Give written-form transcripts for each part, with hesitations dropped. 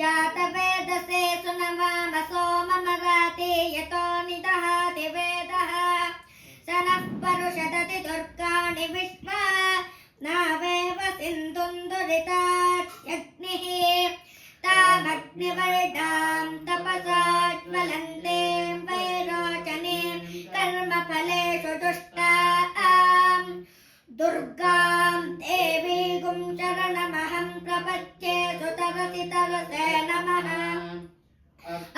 जातवेदसे सुनमामसो मम राते यतो निदहाति वेदः स नः परुषदति दुर्गाणि विश्वा नावेव सिन्धुं दुरितात्यग्निः तामग्निवर्णां तपसा ज्वलन्तीं वैरोचनीं कर्मफलेषु दुष्टां दुर्गां देवीं शरणमहं प्रपद्ये सुतरसि तरसे नमः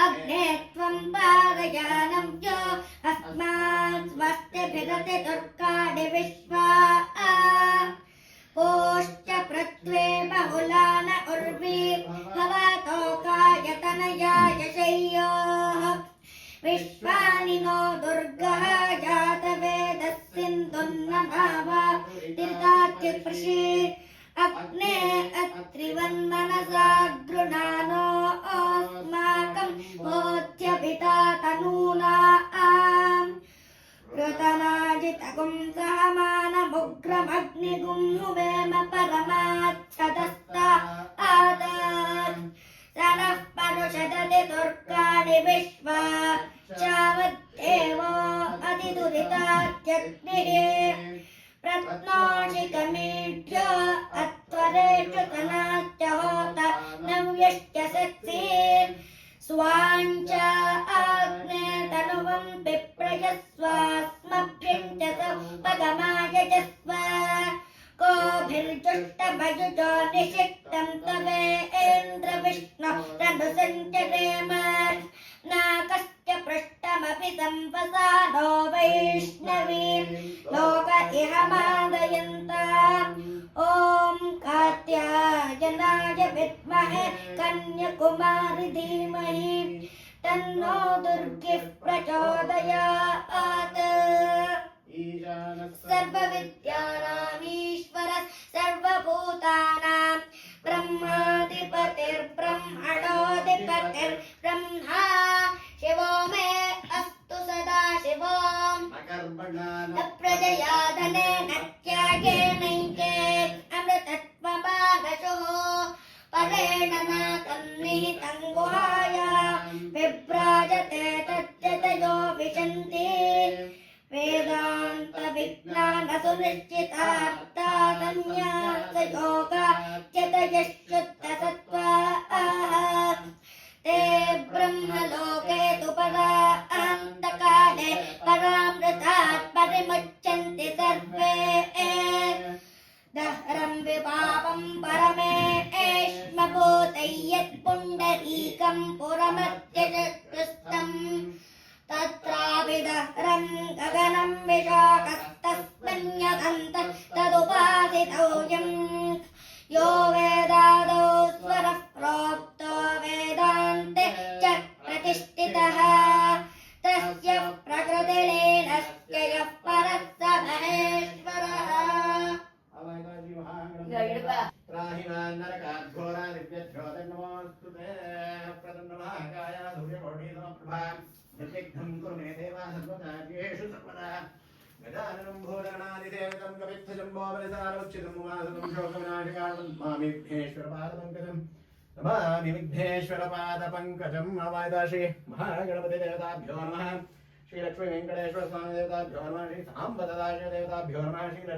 अग्ने त्वं पारयानं यो अस्मान् स्वस्तिभिरति दुर्गाणि विश्वा पोश्च पृथ्वी बहुलान उर्वी भवतो कायतनयाय शय्योः विश्वानि नो दुर्गः जातवेदस्सिन्धुन्नभावा तीर्थात्यपृषि अग्ने अत्रिवन्मनसा गृणानो अस्माकं बोध्यपिता तनूनाम् ऋतनाजितगुं सहमानमुग्रमग्निगुं हुवेम परमाच्छदस्ता आदत् स नः परुषदति दुर्गाणि विश्वा चावद्देवो अधिदुरितात्यग्निः प्रत्नोषिकमीढ्य अत्वरेषु तनाच्च होत नव्यश्च सत्सि स्वाञ्च आग्ने तनुवं विप्रयस्वास्मभ्यं च सौपगमायजस्व कोभिर्जुष्टमयुजो निषिक्तं तवेन्द्रविष्णो रनुसञ्चरेम नाकस्य पृष्ठमपि सम्पसानो वैष्णवीं लोक इह मादयन्ताम् ॐ कात्यायनाय विद्महे कन्याकुमारी धीमहि तन्नो दुर्गिः प्रचोदयात् सर्वविद्यानामीश्वरः सर्वभूतानां ब्रह्माधिपतिर्ब्रह्मणोऽधिपतिर्ब्रह्मा शिवो मे अस्तु सदा शिवो न प्रजया धनेन त्यागेनैके अमृतत्वमागशुः परेण न तन्निहितं गुहायां विभ्राजते तज्जतयो विशन्ति वेदान्तविज्ञानसुनिश्चितार्था संन्यासयोगाच्यतयश्चुद्धसत्त्वाः ते ब्रह्मलोके तु परान्तकाले परामृतात् परिमुच्यन्ति सर्वे दहरं विपापं परमेष्मभूतै यत्पुण्डरीकं पुरमत्यजकृष्टम् तत्राभिदहरं गगनं विशाखस्तस्मिन्यदन्त तदुपासितव्यं यो वेदादौ स्वरः प्रोक्तो वेदान्ते च प्रतिष्ठितः तस्य प्रकृतिलीनस्य यः परः स महेश्वरः निर्विघ्नं कुरु मे देवा सर्वकार्येषु सर्वदा गजाननं भूषगणादिसेवितं कपित्थजम्बोबलिसारोच्चितं उमासुतं शोकविनाशकारणं नमामि विघ्नेश्वरपादपङ्कजं नमामि विघ्नेश्वरपादपङ्कजम् अवायदाश्री महागणपतिदेवताभ्यो नमः श्रीलक्ष्मीवेङ्कटेश्वरस्वामिदेवताभ्यो नमः श्री साम्बदाय देवताभ्यो नमः श्री